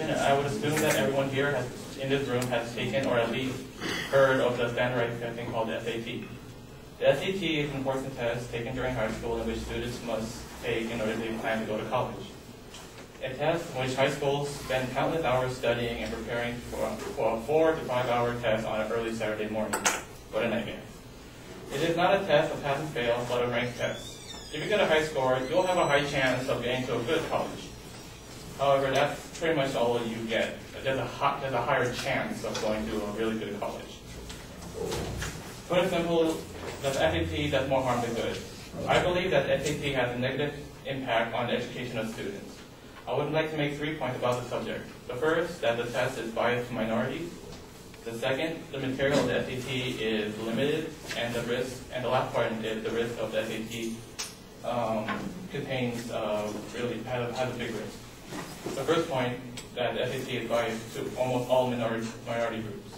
question, I would assume that everyone here in this room has taken or at least heard of the standardized testing called the SAT. The SAT is an important test taken during high school in which students must take in order to plan to go to college. A test in which high schools spend countless hours studying and preparing for a 4 to 5 hour test on an early Saturday morning. What a nightmare. It is not a test of pass and fail, but a ranked test. If you get a high score, you'll have a high chance of getting to a good college. However, that's pretty much all you get. There's a higher chance of going to a really good college. Put it simple, the SAT does more harm than good. I believe that SAT has a negative impact on the education of students. I would like to make 3 points about the subject. The first, that the test is biased to minorities. The second, the material of the SAT is limited, and the last part is the risk of the SAT contains has a big risk. The first point, that the SAT is biased to almost all minority groups.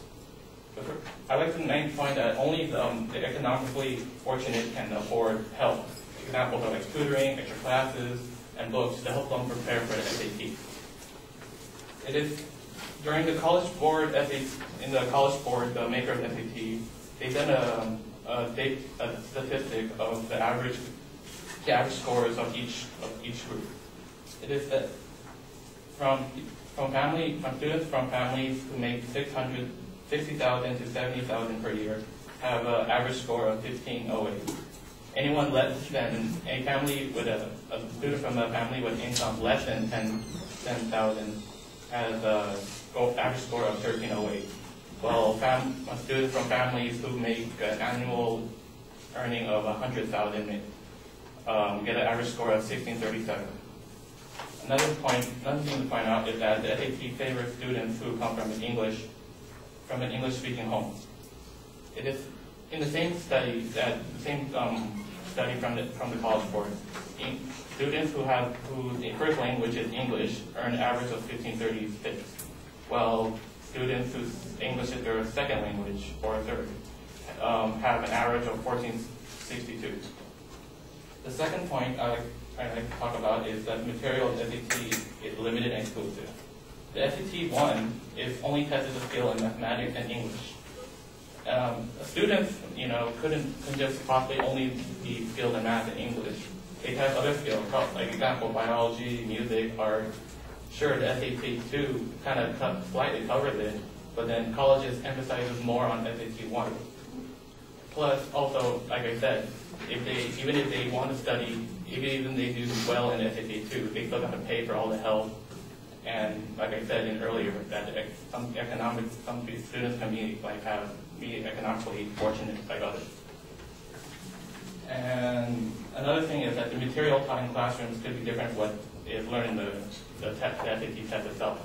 I'd like to make the point that only the economically fortunate can afford help. Examples are like tutoring, extra classes, and books to help them prepare for the SAT. It is during the College Board the maker of the SAT, they done a statistic of the average scores of each group. It is that from students from families who make $60,000 to $70,000 per year have an average score of 1508. Anyone less than a student from a family with income less than $10,000 has an average score of 1308. While students from families who make an annual earning of $100,000 get an average score of 1637. Another thing to point out is that the SAT favors students who come from an English-speaking home. It is in the same study from the College Board. Students whose first language is English earn an average of 1536, while students whose English is their second language or third have an average of 1462. The second point I'd like to talk about is that the material of the SAT is limited and exclusive. The SAT-1 is only tested the skill in mathematics and English. Students, couldn't just possibly only be skilled in math and English. They test other skills, like example, biology, music, art. Sure, the SAT-2 kind of slightly covers it, but then colleges emphasizes more on SAT-1. Plus, also, like I said, even if they want to study, even if they do well in SAT-2, they still got to pay for all the help. And like I said earlier, that some students can be economically fortunate like others. And another thing is that the material taught in classrooms could be different from what is learned in the SAT test itself.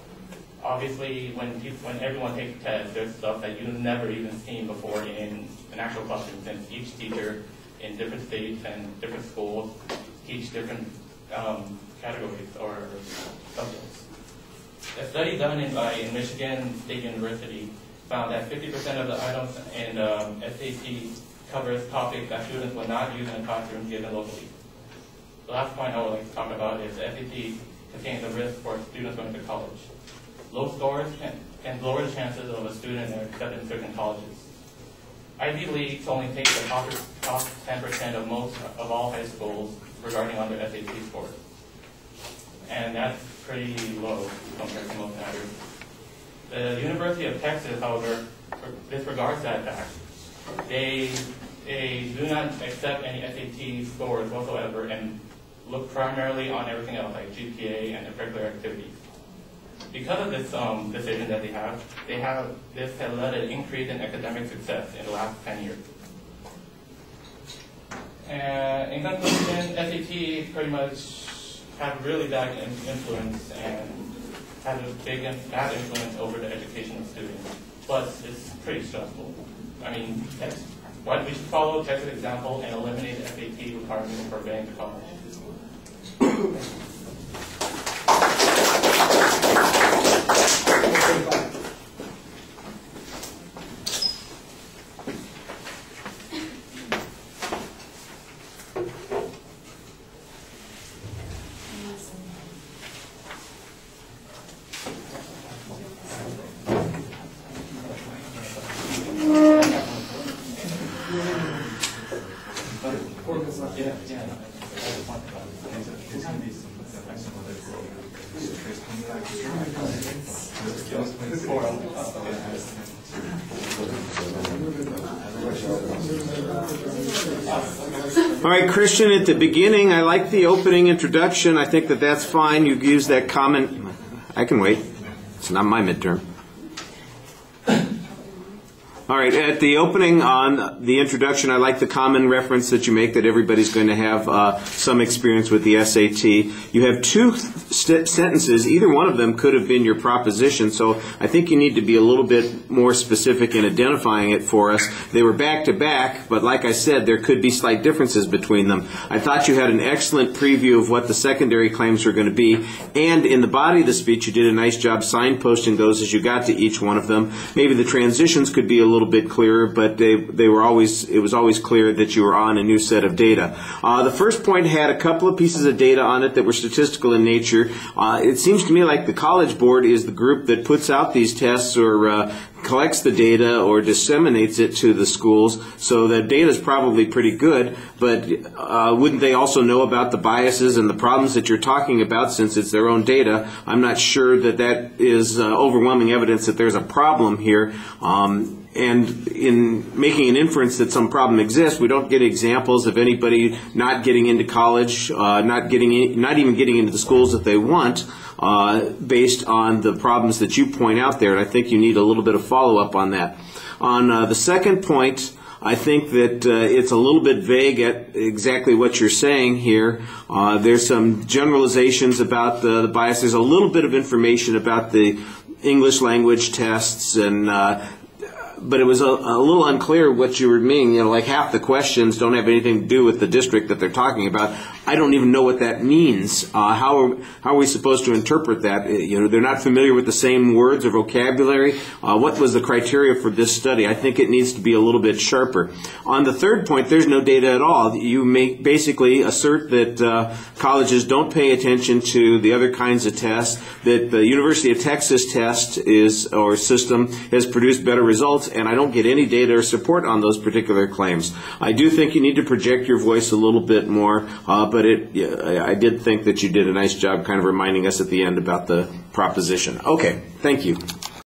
Obviously, when everyone takes a test, there's stuff that you've never even seen before in an actual classroom, since each teacher in different states and different schools teach different categories or subjects. A study done in Michigan State University found that 50% of the items in SAT covers topics that students will not use in a classroom given locally. The last point I would like to talk about is SAT contains a risk for students going to college. Low scores can lower the chances of a student accepted in certain colleges. Ivy Leagues only take the top 10% of all high schools regarding on their SAT scores. And that's pretty low compared to most others. The University of Texas, however, disregards that fact. They do not accept any SAT scores whatsoever and look primarily on everything else like GPA and extracurricular activities. Because of this decision that this has led to an increase in academic success in the last 10 years. And in conclusion, SAT pretty much have really bad influence and has a bad influence over the education of students. Plus, it's pretty stressful. I mean, we should follow Texas example and eliminate the SAT requirements for getting to college. Yeah, yeah. That's the point about it. All right, Christian, at the beginning, I like the opening introduction. I think that that's fine. You've used that comment. I can wait. It's not my midterm. All right, at the opening on the introduction, I like the common reference that you make that everybody's going to have some experience with the SAT. You have two sentences. Either one of them could have been your proposition, so I think you need to be a little bit more specific in identifying it for us. They were back to back, but like I said, there could be slight differences between them. I thought you had an excellent preview of what the secondary claims were going to be, and in the body of the speech, you did a nice job signposting those as you got to each one of them. Maybe the transitions could be a little bit clearer, but it was always clear that you were on a new set of data. The first point had a couple of pieces of data on it that were statistical in nature. It seems to me like the College Board is the group that puts out these tests or collects the data or disseminates it to the schools, so the data is probably pretty good, but wouldn't they also know about the biases and the problems that you're talking about since it's their own data? I'm not sure that that is overwhelming evidence that there's a problem here. And in making an inference that some problem exists, we don't get examples of anybody not getting into college, not even getting into the schools that they want, based on the problems that you point out there. And I think you need a little bit of follow-up on that. On the second point, I think that it's a little bit vague at exactly what you're saying here. There's some generalizations about the bias. There's a little bit of information about the English language tests, and but it was a little unclear what you were meaning. You know, like half the questions don't have anything to do with the district that they're talking about. I don't even know what that means. How are we supposed to interpret that? You know, they're not familiar with the same words or vocabulary. What was the criteria for this study? I think it needs to be a little bit sharper. On the third point, there's no data at all. You basically assert that colleges don't pay attention to the other kinds of tests, that the University of Texas test system has produced better results, and I don't get any data or support on those particular claims. I do think you need to project your voice a little bit more, but I did think that you did a nice job kind of reminding us at the end about the proposition. Okay, thank you.